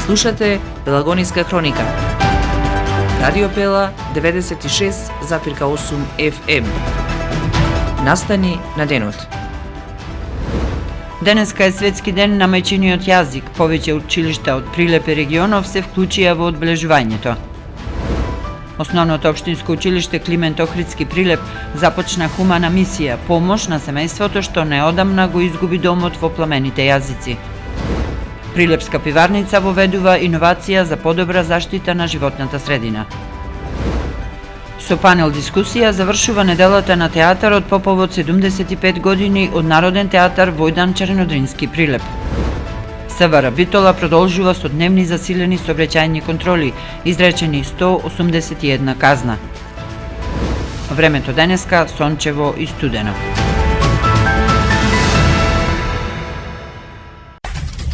Слушате Пелагониска хроника. Радио Пела 96,8 FM. Настани на денот. Денеска е светски ден на мајчиниот јазик. Повеќе училишта од Прилеп и регионов се вклучија во одбележувањето. Основното општинско училиште Климент Охридски Прилеп започна хумана мисија помош на семејството што неодамна го изгуби домот во пламените јазици. Прилепска пиварница воведува иновација за подобра заштита на животната средина. Со панел дискусија завршува неделата на театарот по повод 75 години од Народен театар Војдан Чернодрински Прилеп. СВР Битола продолжува со дневни засилени сообраќајни контроли, изречени 181 казна. Времето денеска сончево и студено.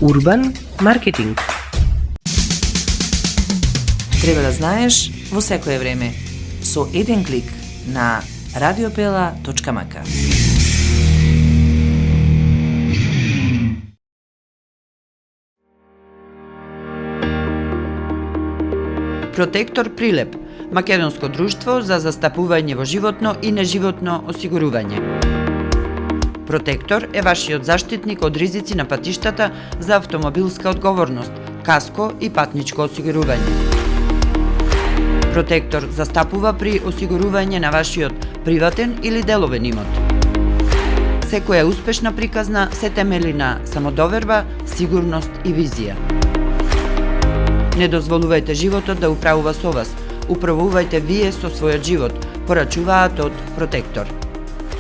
Урбан маркетинг. Треба да знаеш во секое време. Со еден клик на radiopela.mk. Протектор Прилеп, македонско друштво за застапување во животно и неживотно осигурување. Протектор е вашиот заштитник од ризици на патиштата за автомобилска одговорност, каско и патничко осигурување. Протектор застапува при осигурување на вашиот приватен или деловен имот. Секоја успешна приказна се темели на самодоверба, сигурност и визија. Не дозволувајте животот да управува со вас. Управувајте вие со својот живот, порачуваат од Протектор.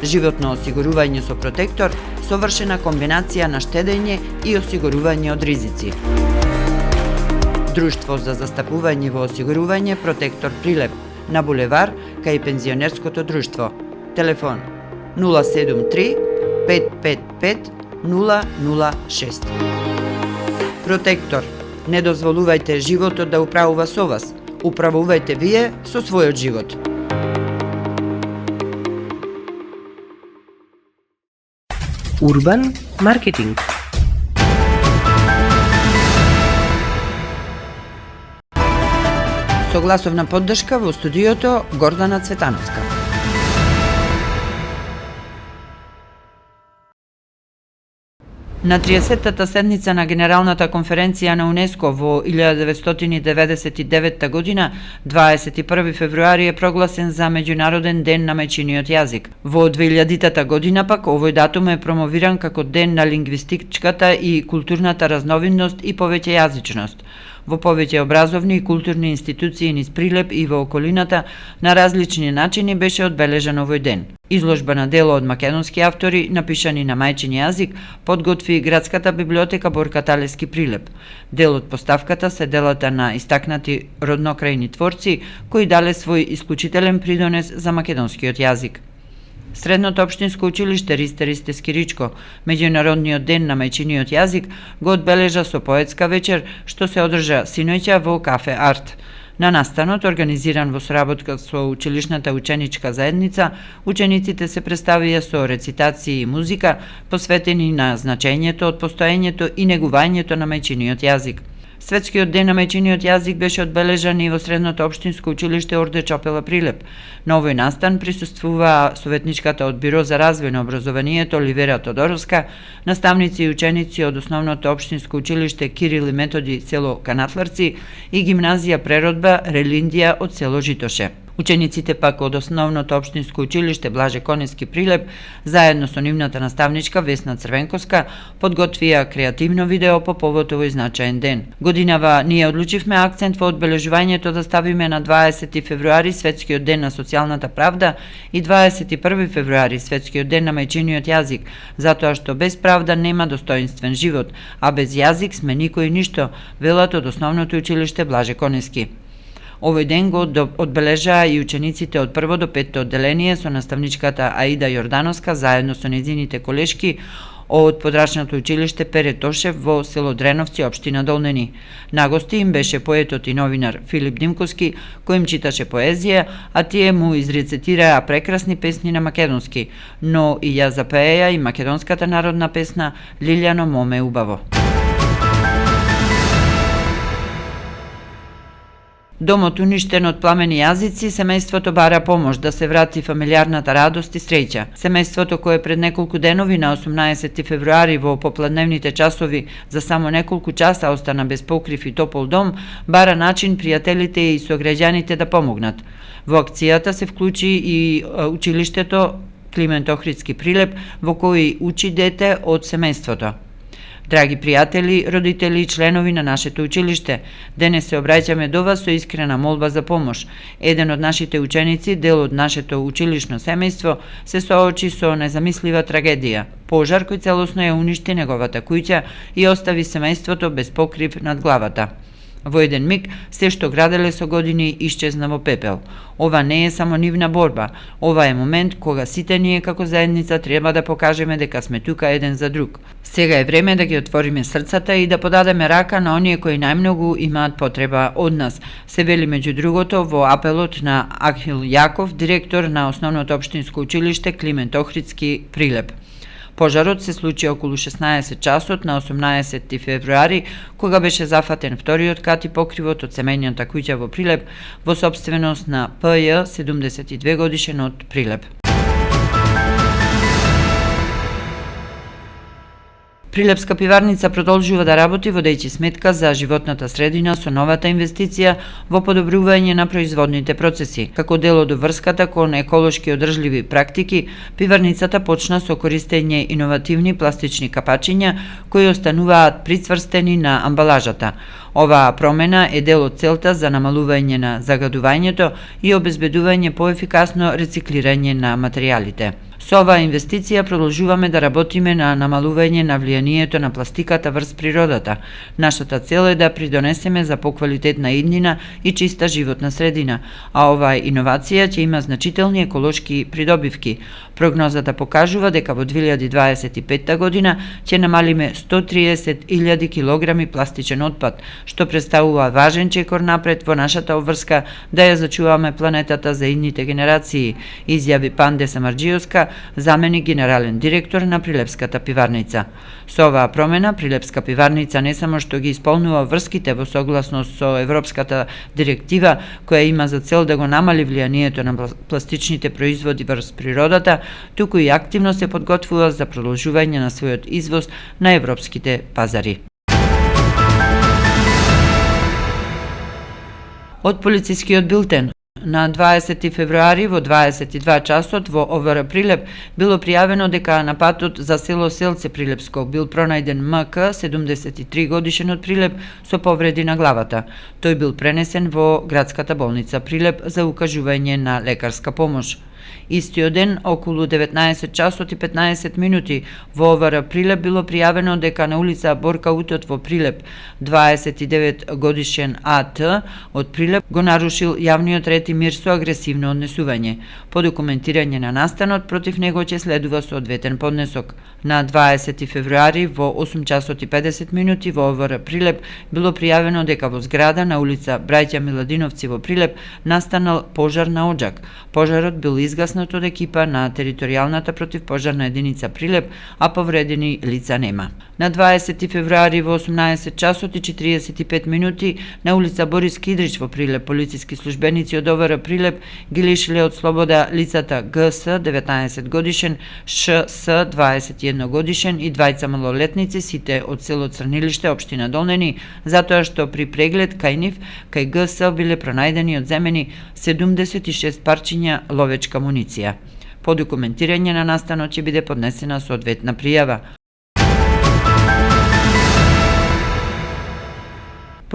Животно осигурување со Протектор, совршена комбинација на штедење и осигурување од ризици. Друштво за застапување во осигурување Протектор Прилеп на булевар кај пензионерското друштво. Телефон 073 555 006. Протектор. Не дозволувајте животот да управува со вас. Управувајте вие со својот живот. Урбан маркетинг. Со гласовна поддршка во студиото Гордана Цветановска. На 30-та седница на Генералната конференција на УНЕСКО во 1999 година, 21 февруари е прогласен за Меѓународен ден на мајчиниот јазик. Во 2000-та година пак овој датум е промовиран како ден на лингвистичката и културната разновидност и повеќејазичност. Во повеќе образовни и културни институции низ Прилеп и во околината на различни начини беше одбележан овој ден. Изложба на дело од македонски автори, напишани на мајчин јазик, подготви Градската библиотека Борка Талески Прилеп. Дел од поставката се делата на истакнати роднокрајни творци кои дале свој исклучителен придонес за македонскиот јазик. Средното општинско училиште Ристе Скиричко, Меѓународниот ден на мајчиниот јазик, го одбележа со поетска вечер што се одржа синоќа во Кафе Арт. На настанот, организиран во соработка со училишната ученичка заедница, учениците се представија со рецитации и музика, посветени на значењето од постоењето и негувањето на мајчиниот јазик. Светскиот ден на мајчиниот јазик беше одбележан и во Средното општинско училиште Орде Чопела Прилеп. На овој настан присуствуваа советничката од Биро за развој на образованието Оливера Тодоровска, наставници и ученици од Основното општинско училиште Кирил и Методи село Канатларци и гимназија Преродба Релиндија од село Житоше. Учениците пак од Основното општинско училиште Блаже Конески Прилеп, заедно со нивната наставничка Весна Црвенковска, подготвија креативно видео по повод овој значаен ден. Годинава ние одлучивме акцент во одбележувањето да ставиме на 20 февруари Светскиот ден на социјалната правда и 21 февруари Светскиот ден на мајчиниот јазик, затоа што без правда нема достоинствен живот, а без јазик сме никој ништо, велат од Основното училиште Блаже Конески. Овој ден го одбележаа и учениците од 1 до 5 одделение со наставничката Аида Јордановска заедно со нејзините колешки од подрачното училиште Пере Тошев во село Дреновци, општина Долнени. На гости им беше поетот и новинар Филип Димковски, кој им читаше поезија, а тие му изрецитираа прекрасни песни на македонски, но и ја запееја и македонската народна песна Лилјано моме убаво. Домот уништен од пламени јазици, семејството бара помош да се врати фамилијарната радост и среќа. Семејството кое пред неколку денови на 18 февруари во попладневните часови за само неколку часа остана без покрив и топол дом, бара начин пријателите и сограѓаните да помогнат. Во акцијата се вклучи и училиштето Климент Охридски Прилеп, во кој учи дете од семејството. Драги пријатели, родители и членови на нашето училиште, денес се обраќаме до вас со искрена молба за помош. Еден од нашите ученици, дел од нашето училишно семејство, се соочи со незамислива трагедија. Пожар кој целосно ја уништи неговата куќа и остави семејството без покрив над главата. Во еден миг, се што граделе со години исчезна во пепел. Ова не е само нивна борба, ова е момент кога сите ние како заедница треба да покажеме дека сме тука еден за друг. Сега е време да ги отвориме срцата и да подадеме рака на оние кои најмногу имаат потреба од нас, се вели меѓу другото во апелот на Ахил Јаков, директор на Основното општинско училиште Климент Охридски Прилеп. Пожарот се случи околу 16 часот на 18 февруари, кога беше зафатен вториот кат и покривот од семејната куќа во Прилеп, во сопственост на П.Ј. 72 годишен од Прилеп. Прилепска пиварница продолжува да работи водејќи сметка за животната средина со новата инвестиција во подобрување на производните процеси. Како дел од врската кон еколошки одржливи практики, пиварницата почна со користење иновативни пластични капачиња кои остануваат прицврстени на амбалажата. Оваа промена е дел од целта за намалување на загадувањето и обезбедување поефикасно рециклирање на материјалите. Со оваа инвестиција продолжуваме да работиме на намалување на влијанието на пластиката врз природата. Нашата цел е да придонесеме за поквалитетна иднина и чиста животна средина, а оваа иновација ќе има значителни еколошки придобивки. Прогнозата покажува дека во 2025 година ќе намалиме 130.000 килограми пластичен отпад, што представува важен чекор напред во нашата обврска да ја зачуваме планетата за идните генерации, изјави Панде Самарџиевска, заменик генерален директор на Прилепската пиварница. Со оваа промена, Прилепска пиварница не само што ги исполнува врските во согласност со Европската директива, која има за цел да го намали влијанието на пластичните производи врз природата, туку и активно се подготвува за продолжување на својот извоз на европските пазари. Од полицискиот билтен. На 20 февруари во 22 часот во ОВР Прилеп било пријавено дека на патот за село Селце Прилепско бил пронајден МК, 73 годишен од Прилеп, со повреди на главата. Тој бил пренесен во градската болница Прилеп за укажување на лекарска помош. Истиот ден, околу 19 часот и 15 минути, во ОВР Прилеп било пријавено дека на улица Борка Утот во Прилеп, 29 годишен АТ од Прилеп го нарушил јавниот ред и мир со агресивно однесување. По документирање на настанот, против него ќе следува соодветен поднесок. На 20 февруари во 8 часот и 50 минути во ОВР Прилеп било пријавено дека во зграда на улица Браќа Миладиновци во Прилеп настанал пожар на оџак. Пожарот бил изгаснат од екипа на територијалната противпожарна единица Прилеп, а повредени лица нема. На 20 февруари во 18 часот и 45 минути на улица Борис Кидрич во Прилеп полициски службеници од ОВР Прилеп ги лишиле од слобода лицата ГС 19 годишен, ШС 21 годишен и двајца малолетници, сите од село Црнилиште, општина Долнени, затоа што при преглед кај нив, кај ГС биле пронајдени одземени 76 парчиња ловечка муниција. По документирање на настанот ќе биде поднесена соодветна пријава.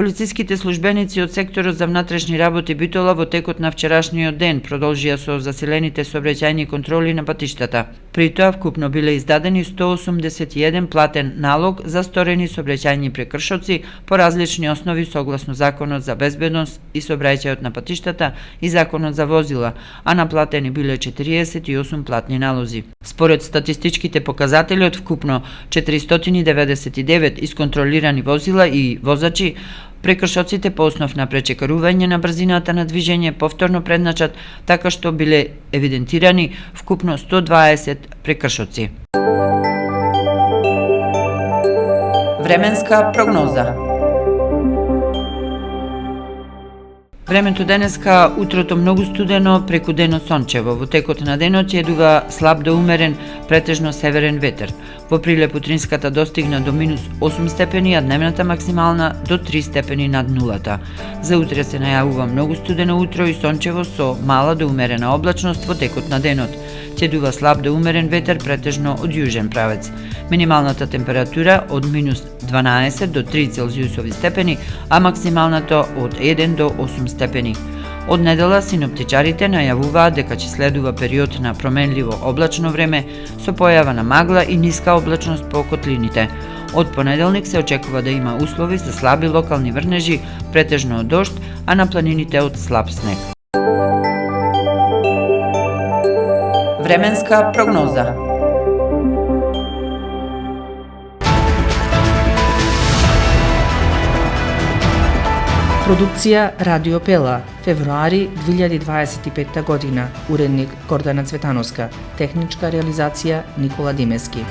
Полициските службеници од секторот за внатрешни работи Битола во текот на вчерашниот ден продолжија со засилените сообраќајни контроли на патиштата. При тоа вкупно биле издадени 181 платен налог за сторени сообраќајни прекршоци по различни основи согласно Законот за безбедност и сообраќајот на патиштата и Законот за возила, а наплатени биле 48 платни налози. Според статистичките показатели од вкупно 499 исконтролирани возила и возачи, прекршоците по основ на пречекарување на брзината на движење повторно предначат, така што биле евидентирани вкупно 120 прекршоци. Временска прогноза. Времето денеска, утрото многу студено, преку денот сончево. Во текот на денот ќе дува слаб до умерен, претежно северен ветер. Во Прилеп утринската достигна до минус 8 степени, а дневната максимална до 3 степени над нулата. За утре се најавува многу студено утро и сончево со мала до умерена облачност во текот на денот. Ќе дува слаб до умерен ветер претежно од јужен правец. Минималната температура од минус 12 до 3 целзиусови степени, а максималната од 1 до 8 степени. Од недела синоптичарите најавуваат дека ќе следува период на променливо облачно време со појава на магла и ниска облачност по котлините. Од понеделник се очекува да има услови за слаби локални врнежи, претежно од дожд, а на планините од слаб снег. Временска прогноза. Продукција Радио Пела, февруари 2025 година. Уредник Гордана Цветановска. Техничка реализација Никола Димески.